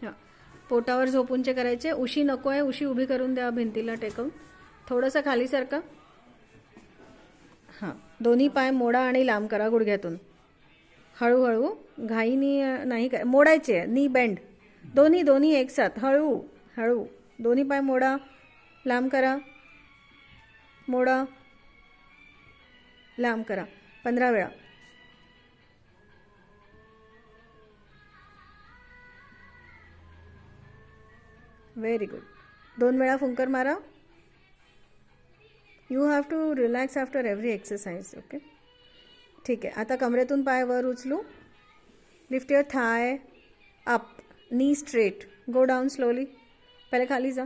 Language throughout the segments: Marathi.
हां, पोटावर झोपूनचे करायचे. उशी नको आहे, उशी उभी करून द्या भिंतीला टेकवून. थोडंसं खाली सरका. हां, दोन्ही पाय मोडा आणि लांब करा गुडघ्यातून. हळूहळू, घाईनी नाही काय मोडायचे. नी बेंड, दोन्ही दोन्ही एकसाथ. हळू हळू दोन्ही पाय मोडा, लांब करा, मोडा, लांब करा. 15 वेळा. Very good. 2 वेळा फुंकर मारा. You have to relax after every exercise. Okay, ठीक आहे. आता कमरेतून पाय वर उचलू. Lift your thigh up, knee straight, go down slowly. पहिले खाली जा.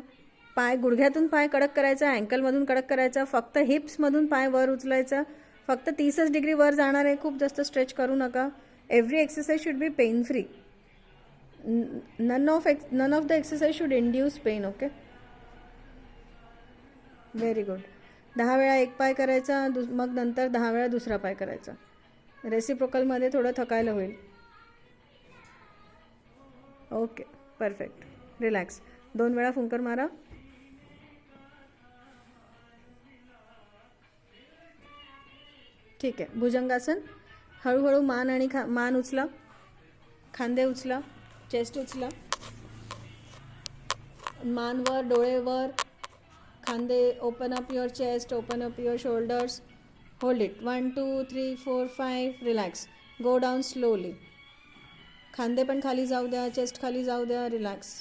पाय गुडघ्यातून पाय कडक करायचा, अँकलमधून कडक करायचा. फक्त हिप्समधून पाय वर उचलायचा. फक्त 30 डिग्री वर जाणार आहे. खूप जास्त स्ट्रेच करू नका. Every exercise should be pain free. None of the exercise should induce pain. Okay, very good. 10 वेळा एक पाय करायचा, मग नंतर 10 वेळा दुसरा पाय करायचा. रेसिप्रोकलमध्ये थोडं थकायला होईल. Okay, perfect. रिलॅक्स. 2 वेळा फुंकर मारा. ठीक आहे. भुजंगासन. हळूहळू मान आणि मान उचला, खांदे उचला, चेस्ट उचला. मान वर, डोळे वर, खांदे. Open up your chest, open up your shoulders. Hold it. 1 2 3 4 5. Relax. Go down slowly. खांदे पण खाली जाऊ द्या, चेस्ट खाली जाऊ द्या. रिलॅक्स.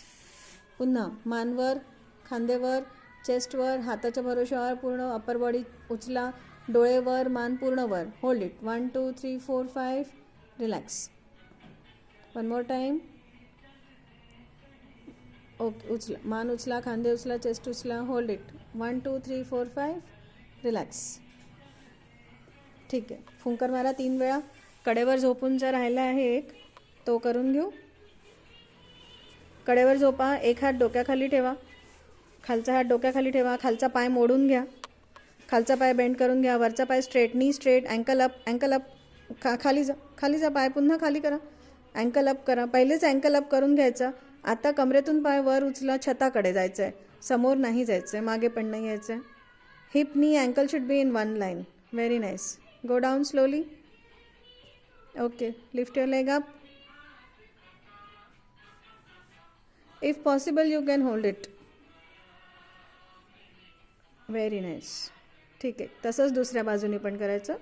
पुन्हा मानवर, खांदेवर, चेस्टवर, हाताच्या भरोश्यावर पूर्ण अपर बॉडी उचला. डोळेवर, मान पूर्ण वर. Hold it. 1 2 3 4 5. Relax. 1 more time. Okay, उचला. मान उचला, खांदे उचला, चेस्ट उचला. Hold it. 1 2 3 4 5. रिलॅक्स. ठीक आहे. फुंकर मारा 3 वेळा. कडेवर झोपून जर राहिला आहे एक, तो करून घेऊ. कडेवर झोपा. एक हात डोक्याखाली ठेवा, खालचा हात डोक्याखाली ठेवा. खालचा पाय मोडून घ्या, खालचा पाय बेंड करून घ्या. वरचा पाय straight, knee straight, ankle up, ankle up. खाली जा, खाली जा. पाय पुन्हा खाली करा, अँकल अप करा. पहिलेच अँकल अप करून घ्यायचा. आता कमरेतून पाय वर उचला. छताकडे जायचं आहे, समोर नाही जायचं आहे, मागे पण नाही यायचं आहे. Hip knee ankle should be in 1 line. Very nice. Go down slowly. Okay, lift your leg up. If possible you can hold it. Very nice. ठीक आहे. तसंच दुसऱ्या बाजूने पण करायचं.